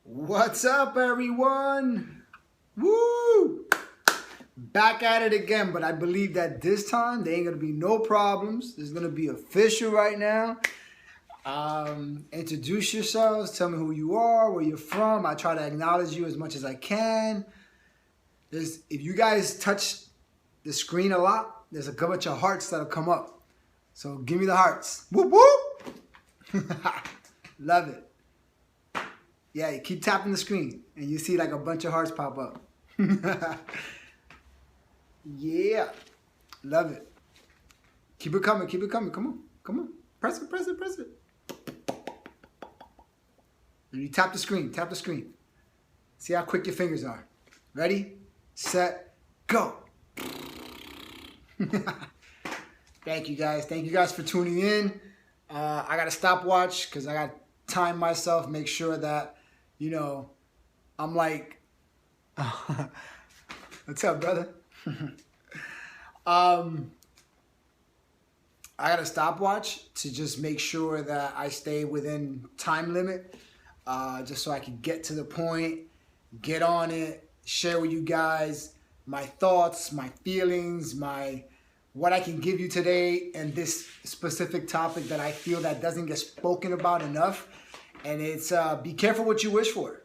What's up, everyone? Woo! Back at it again, but I believe that this time there ain't gonna be no problems. It's gonna be official right now. Introduce yourselves. Tell me who you are, where you're from. I try to acknowledge you as much as I can. If you guys touch the screen a lot, there's a bunch of hearts that'll come up. So give me the hearts. Whoop whoop! Love it. Yeah, you keep tapping the screen and you see like a bunch of hearts pop up. Yeah, love it. Keep it coming, keep it coming. Come on, come on. Press it, press it, press it. And you tap the screen, tap the screen. See how quick your fingers are. Ready, set, go. Thank you guys. Thank you guys for tuning in. I got a stopwatch because I got to time myself, make sure that, you know, I'm like, what's up, brother? I got a stopwatch to just make sure that I stay within time limit, just so I can get to the point, get on it, share with you guys my thoughts, my feelings, what I can give you today, and this specific topic that I feel that doesn't get spoken about enough. And it's be careful what you wish for.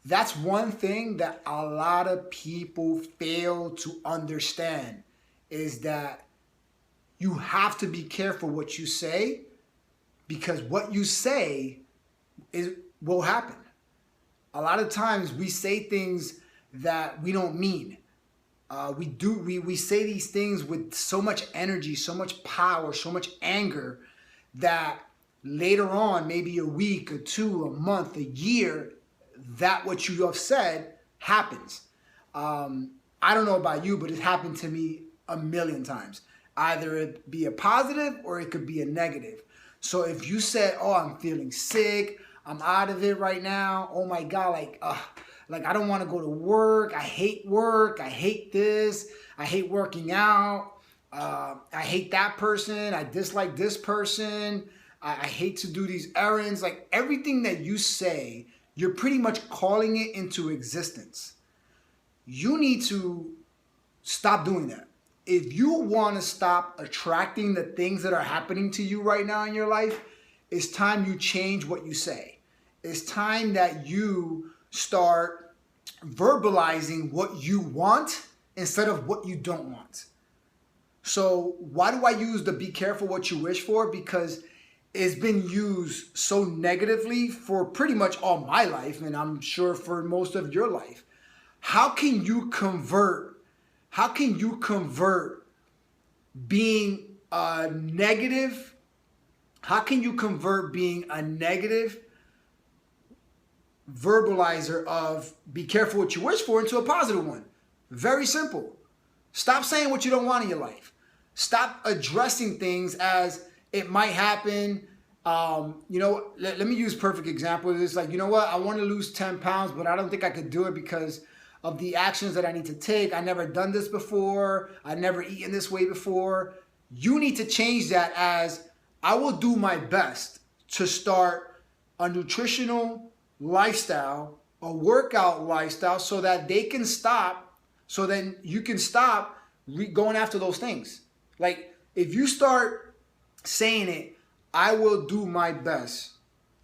That's one thing that a lot of people fail to understand, is that you have to be careful what you say, because what you say will happen. A lot of times we say things that we don't mean. We say these things with so much energy, so much power, so much anger, that later on, maybe a week or two, a month, a year, that what you have said happens. I don't know about you, but it happened to me a million times. Either it be a positive or it could be a negative. So if you said, oh, I'm feeling sick, I'm out of it right now, oh my God, like I don't want to go to work, I hate this, I hate working out, I hate that person, I dislike this person, I hate to do these errands. Like everything that you say, you're pretty much calling it into existence. You need to stop doing that. If you want to stop attracting the things that are happening to you right now in your life, it's time you change what you say. It's time that you start verbalizing what you want instead of what you don't want. So why do I use the be careful what you wish for? Because it's been used so negatively for pretty much all my life, and I'm sure for most of your life. How can you convert being a negative? How can you convert being a negative verbalizer of be careful what you wish for into a positive one? Very simple. Stop saying what you don't want in your life. Stop addressing things as it might happen. Let me use a perfect example. It's like, you know what? I want to lose 10 pounds, but I don't think I could do it because of the actions that I need to take. I never done this before. I never eaten this way before. You need to change that as I will do my best to start a nutritional lifestyle, a workout lifestyle, so that they can stop, so then you can stop going after those things. Like if you start saying it, I will do my best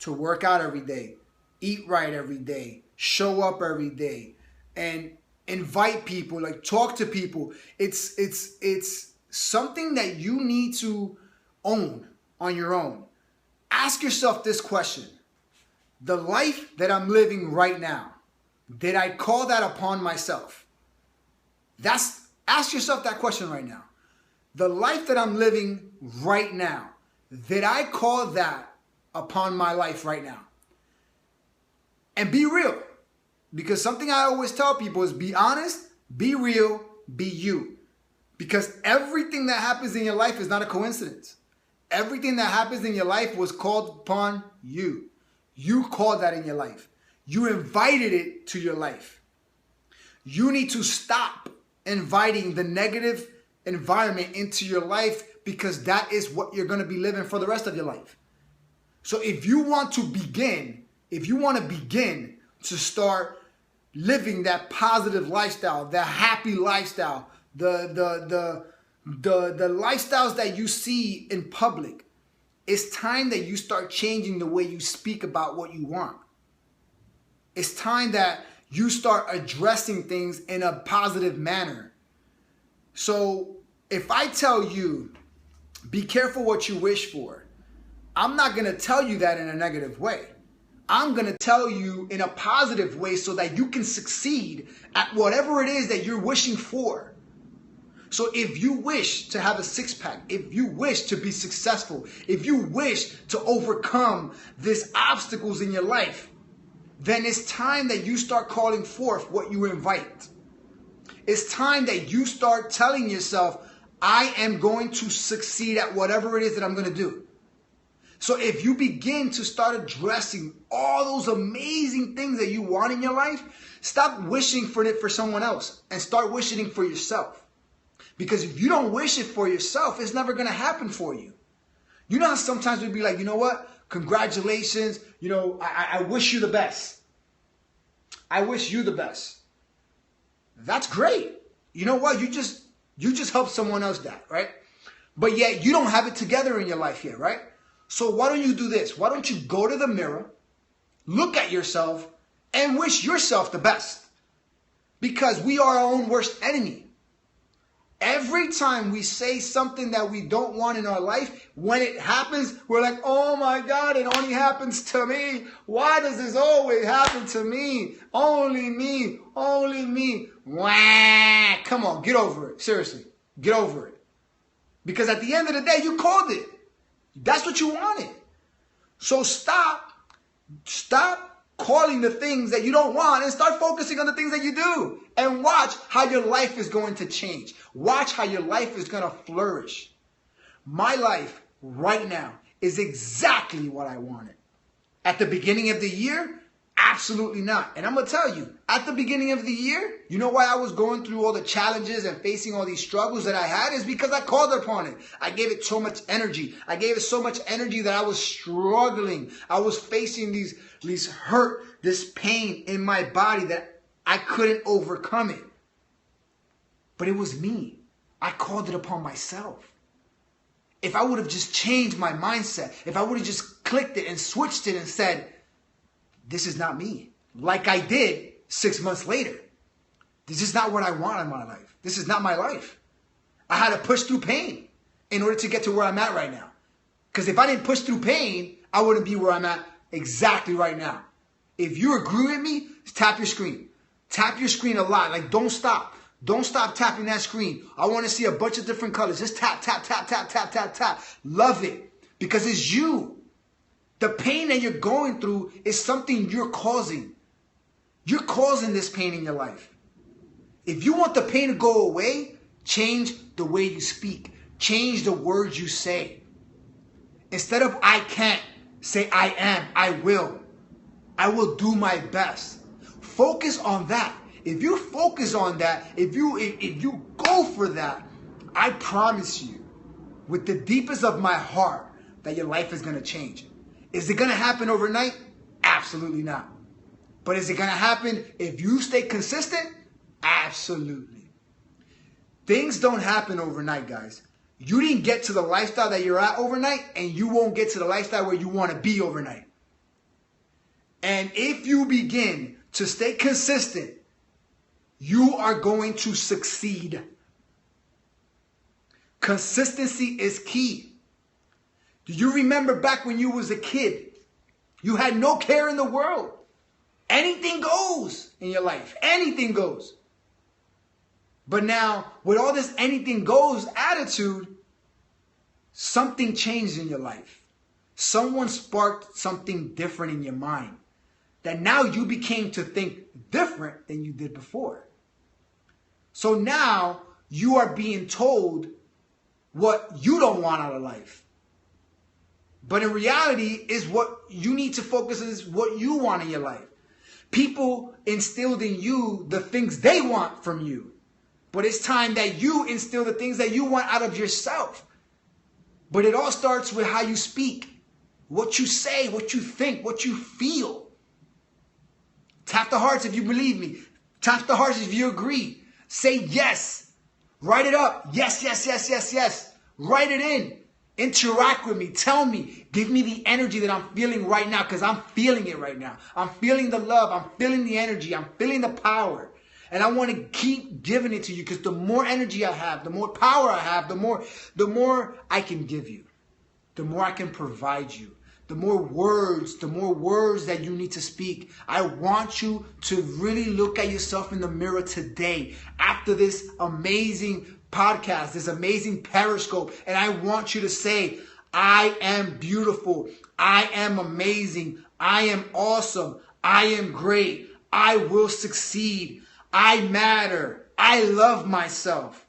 to work out every day, eat right every day, show up every day, and invite people, like talk to people. It's something that you need to own on your own. Ask yourself this question. The life that I'm living right now, did I call that upon myself? Ask yourself that question right now. The life that I'm living right now, did I call that upon my life right now? And be real. Because something I always tell people is be honest, be real, be you. Because everything that happens in your life is not a coincidence. Everything that happens in your life was called upon you. You called that in your life. You invited it to your life. You need to stop inviting the negative environment into your life, because that is what you're going to be living for the rest of your life. So if you want to begin to start living that positive lifestyle, that happy lifestyle, the lifestyles that you see in public, it's time that you start changing the way you speak about what you want. It's time that you start addressing things in a positive manner. So if I tell you, be careful what you wish for, I'm not going to tell you that in a negative way. I'm going to tell you in a positive way so that you can succeed at whatever it is that you're wishing for. So if you wish to have a six-pack, if you wish to be successful, if you wish to overcome these obstacles in your life, then it's time that you start calling forth what you invite. It's time that you start telling yourself, I am going to succeed at whatever it is that I'm going to do. So if you begin to start addressing all those amazing things that you want in your life, stop wishing for it for someone else and start wishing it for yourself. Because if you don't wish it for yourself, it's never going to happen for you. You know how sometimes we'd be like, you know what? Congratulations. You know, I wish you the best. I wish you the best. That's great. You know what? You just helped someone else that, right? But yet you don't have it together in your life yet, right? So why don't you do this? Why don't you go to the mirror, look at yourself, and wish yourself the best? Because we are our own worst enemy. Every time we say something that we don't want in our life, when it happens, we're like, oh my God, it only happens to me. Why does this always happen to me? Only me, only me. Wah! Come on, get over it. Seriously, get over it. Because at the end of the day, you called it. That's what you wanted. So stop calling the things that you don't want and start focusing on the things that you do. And watch how your life is going to change. Watch how your life is going to flourish. My life right now is exactly what I wanted. At the beginning of the year, absolutely not. And I'm going to tell you, at the beginning of the year, you know why I was going through all the challenges and facing all these struggles that I had? Is because I called upon it. I gave it so much energy. I gave it so much energy that I was struggling. I was facing these hurt, this pain in my body that I couldn't overcome it. But it was me. I called it upon myself. If I would have just changed my mindset, if I would have just clicked it and switched it and said, this is not me, like I did 6 months later. This is not what I want in my life. This is not my life. I had to push through pain in order to get to where I'm at right now. Because if I didn't push through pain, I wouldn't be where I'm at exactly right now. If you agree with me, tap your screen. Tap your screen a lot. Like, don't stop. Don't stop tapping that screen. I want to see a bunch of different colors. Just tap, tap, tap, tap, tap, tap, tap. Love it. Because it's you. The pain that you're going through is something you're causing. You're causing this pain in your life. If you want the pain to go away, change the way you speak. Change the words you say. Instead of I can't, say I am, I will. I will do my best. Focus on that. If you focus on that, if you go for that, I promise you, with the deepest of my heart, that your life is going to change. Is it going to happen overnight? Absolutely not. But is it going to happen if you stay consistent? Absolutely. Things don't happen overnight, guys. You didn't get to the lifestyle that you're at overnight, and you won't get to the lifestyle where you want to be overnight. And if you begin to stay consistent, you are going to succeed. Consistency is key. Do you remember back when you was a kid? You had no care in the world. Anything goes in your life. Anything goes. But now, with all this anything goes attitude, something changed in your life. Someone sparked something different in your mind. That now you became to think different than you did before. So now you are being told what you don't want out of life. But in reality, is what you need to focus on is what you want in your life. People instilled in you the things they want from you. But it's time that you instill the things that you want out of yourself. But it all starts with how you speak. what you say, what you think, what you feel. Tap the hearts if you believe me. Tap the hearts if you agree. Say yes. Write it up. Yes, yes, yes, yes, yes. Write it in. Interact with me. Tell me. Give me the energy that I'm feeling right now, because I'm feeling it right now. I'm feeling the love. I'm feeling the energy. I'm feeling the power. And I want to keep giving it to you, because the more energy I have, the more power I have, the more I can give you. The more I can provide you. The more words that you need to speak. I want you to really look at yourself in the mirror today after this amazing podcast, this amazing Periscope. And I want you to say, I am beautiful. I am amazing. I am awesome. I am great. I will succeed. I matter. I love myself.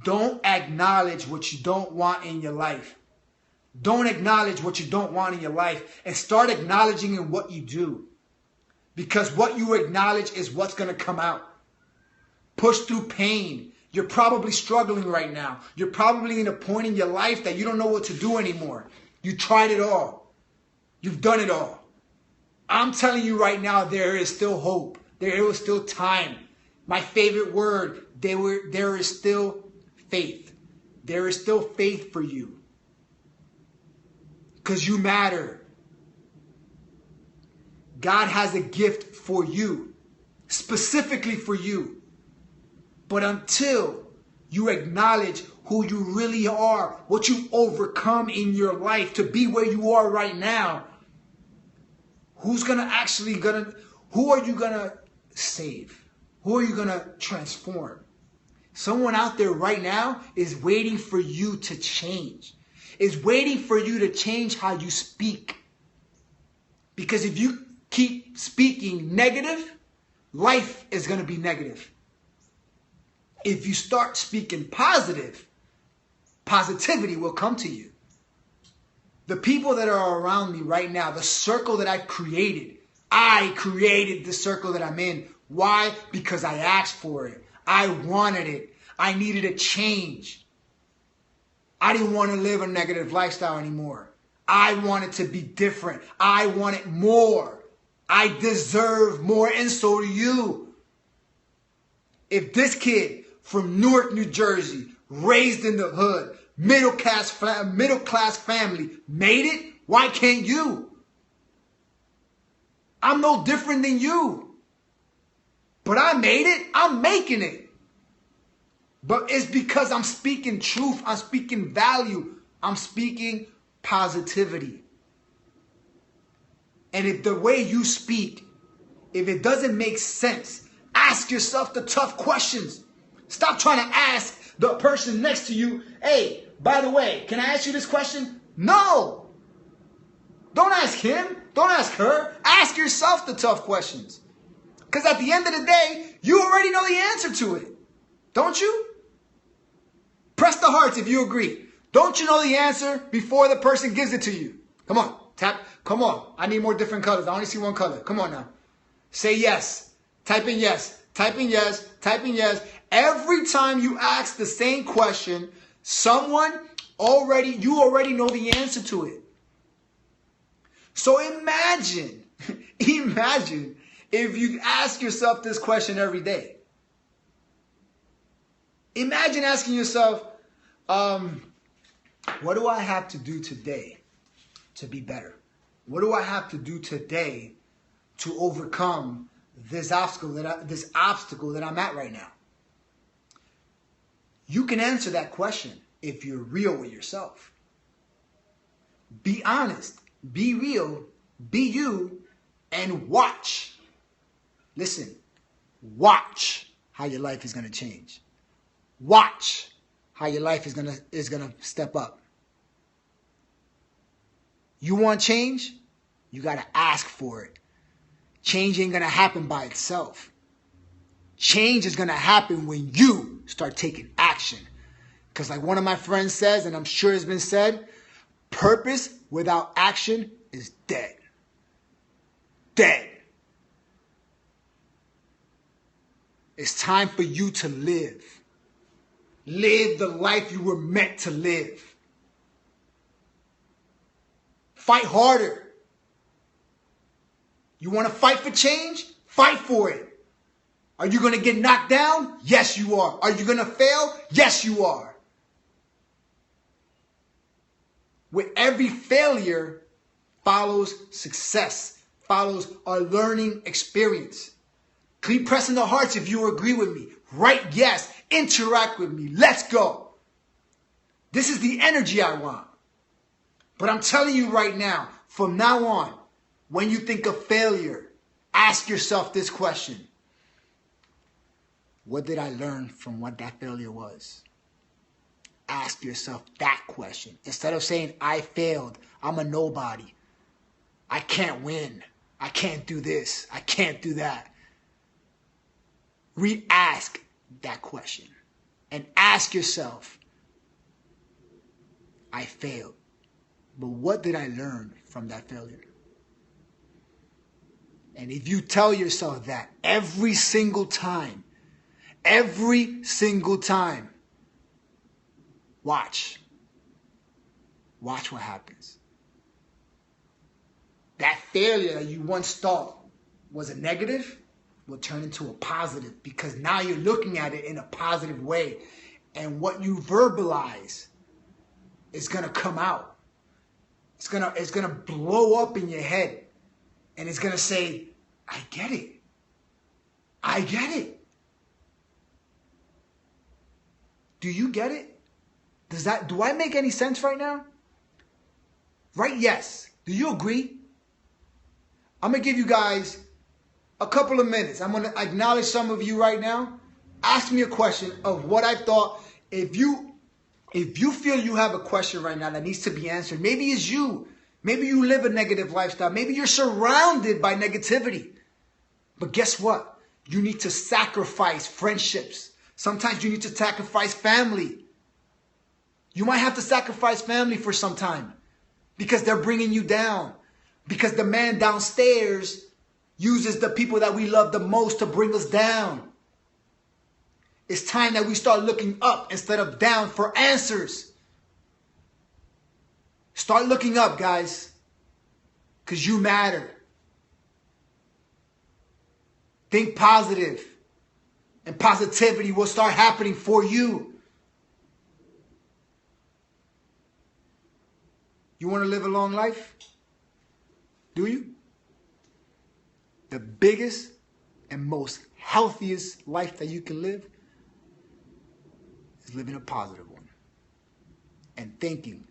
Don't acknowledge what you don't want in your life. Don't acknowledge what you don't want in your life, and start acknowledging in what you do. Because what you acknowledge is what's going to come out. Push through pain. You're probably struggling right now. You're probably in a point in your life that you don't know what to do anymore. You tried it all. You've done it all. I'm telling you right now, there is still hope. There is still time. My favorite word, there is still faith. There is still faith for you. Because you matter. God has a gift for you. Specifically for you. But until you acknowledge who you really are, what you've overcome in your life to be where you are right now, who are you going to save? Who are you going to transform? Someone out there right now is waiting for you to change. Is waiting for you to change how you speak. Because if you keep speaking negative, life is going to be negative. If you start speaking positive, positivity will come to you. The people that are around me right now, the circle that I've created, I created the circle that I'm in. Why? Because I asked for it. I wanted it. I needed a change. I didn't want to live a negative lifestyle anymore. I wanted to be different. I wanted more. I deserve more, and so do you. If this kid from Newark, New Jersey, raised in the hood, middle class family, made it, why can't you? I'm no different than you. But I made it. I'm making it. But it's because I'm speaking truth. I'm speaking value. I'm speaking positivity. And if the way you speak, if it doesn't make sense, ask yourself the tough questions. Stop trying to ask the person next to you, hey, by the way, can I ask you this question? No. Don't ask him. Don't ask her. Ask yourself the tough questions. Because at the end of the day, you already know the answer to it. Don't you? Press the hearts if you agree. Don't you know the answer before the person gives it to you? Come on. Tap. Come on. I need more different colors. I only see one color. Come on now. Say yes. Type in yes. Type in yes. Type in yes. Every time you ask the same question, you already know the answer to it. So imagine if you ask yourself this question every day. Imagine asking yourself, what do I have to do today to be better? What do I have to do today to overcome this obstacle that I'm at right now? You can answer that question if you're real with yourself. Be honest, be real, be you, and watch. Listen, watch how your life is going to change. Watch how your life is gonna step up. You want change? You gotta ask for it. Change ain't gonna happen by itself. Change is gonna happen when you start taking action. Because like one of my friends says, and I'm sure it's been said, purpose without action is dead. Dead. It's time for you to live. Live the life you were meant to live. Fight harder. You want to fight for change? Fight for it. Are you going to get knocked down? Yes, you are. Are you going to fail? Yes, you are. With every failure follows success, follows a learning experience. Keep pressing the hearts if you agree with me. Write yes. Interact with me. Let's go. This is the energy I want. But I'm telling you right now, from now on, when you think of failure, ask yourself this question. What did I learn from what that failure was? Ask yourself that question. Instead of saying, I failed, I'm a nobody, I can't win, I can't do this, I can't do that. Re-ask that question and ask yourself, I failed, but what did I learn from that failure? And if you tell yourself that every single time, watch what happens. That failure that you once thought was a negative will turn into a positive, because now you're looking at it in a positive way. And what you verbalize is going to come out. It's going to blow up in your head. And it's going to say, I get it. I get it. Do you get it? Do I make any sense right now? Right? Yes. Do you agree? I'm going to give you guys a couple of minutes. I'm going to acknowledge some of you right now. Ask me a question of what I thought. If you feel you have a question right now that needs to be answered, maybe it's you. Maybe you live a negative lifestyle. Maybe you're surrounded by negativity. But guess what? You need to sacrifice friendships. Sometimes you need to sacrifice family. You might have to sacrifice family for some time because they're bringing you down. Because the man downstairs uses the people that we love the most to bring us down. It's time that we start looking up instead of down for answers. Start looking up, guys, because you matter. Think positive, and positivity will start happening for you. You want to live a long life? Do you? The biggest and most healthiest life that you can live is living a positive one. And thinking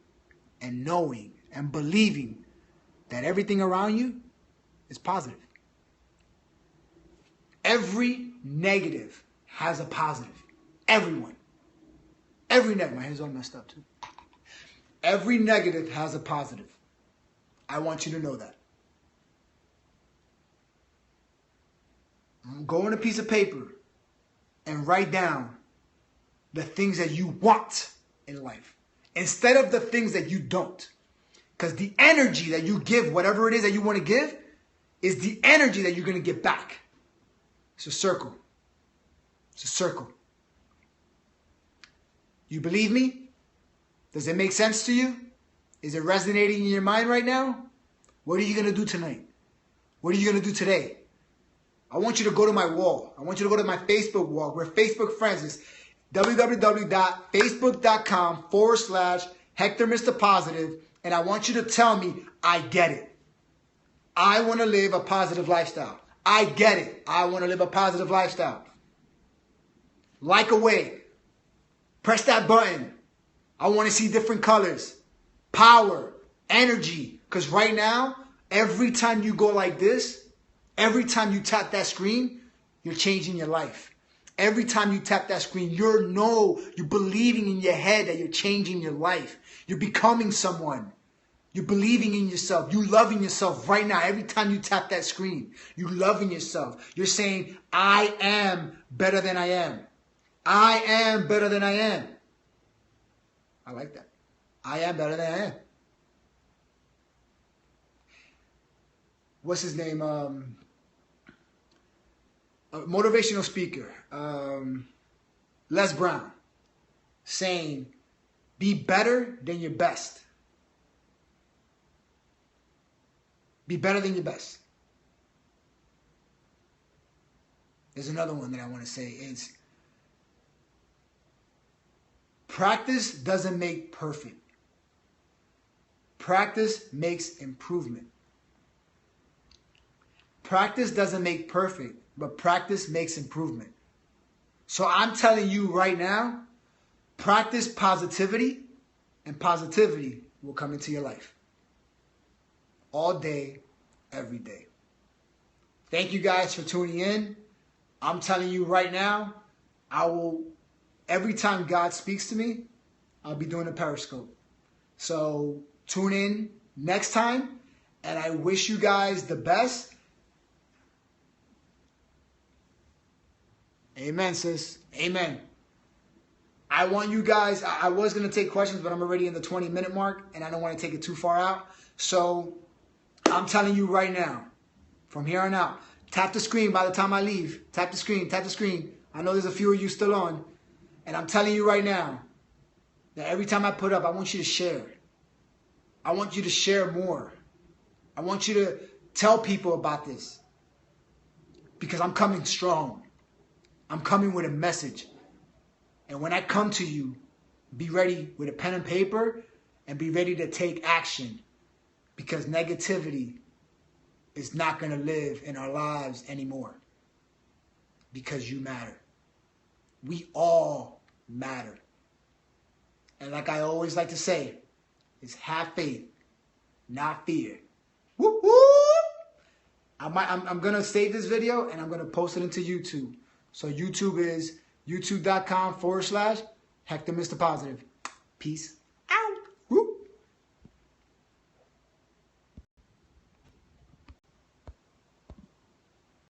and knowing and believing that everything around you is positive. Every negative has a positive. Everyone. Every negative. My hair's all messed up too. Every negative has a positive. I want you to know that. Go on a piece of paper and write down the things that you want in life instead of the things that you don't. Because the energy that you give, whatever it is that you want to give, is the energy that you're going to get back. It's a circle. It's a circle. You believe me? Does it make sense to you? Is it resonating in your mind right now? What are you going to do tonight? What are you going to do today? I want you to go to my wall. I want you to go to my Facebook wall. We're Facebook friends. It's www.facebook.com/Hector Mr. Positive. And I want you to tell me, I get it. I want to live a positive lifestyle. I get it. I want to live a positive lifestyle. Like away. Press that button. I want to see different colors. Power. Energy. Because right now, every time you go like this, every time you tap that screen, you're changing your life. Every time you tap that screen, you're believing in your head that you're changing your life. You're becoming someone. You're believing in yourself. You're loving yourself right now. Every time you tap that screen, you're loving yourself. You're saying, I am better than I am. I am better than I am. I like that. I am better than I am. What's his name? A motivational speaker, Les Brown, saying, be better than your best. Be better than your best. There's another one that I want to say. It's practice doesn't make perfect. Practice makes improvement. Practice doesn't make perfect, but practice makes improvement. So I'm telling you right now, practice positivity, and positivity will come into your life. All day, every day. Thank you guys for tuning in. I'm telling you right now, every time God speaks to me, I'll be doing a Periscope. So tune in next time, and I wish you guys the best. Amen, sis. Amen. I want you guys, I was going to take questions, but I'm already in the 20-minute mark, and I don't want to take it too far out. So I'm telling you right now, from here on out, tap the screen by the time I leave. Tap the screen, tap the screen. I know there's a few of you still on. And I'm telling you right now that every time I put up, I want you to share. I want you to share more. I want you to tell people about this. Because I'm coming strong. I'm coming with a message. And when I come to you, be ready with a pen and paper and be ready to take action. Because negativity is not going to live in our lives anymore. Because you matter. We all matter. And like I always like to say, it's have faith, not fear. Whoop, whoop. I'm going to save this video and I'm going to post it into YouTube. So YouTube is youtube.com/Hector Mr. Positive. Peace.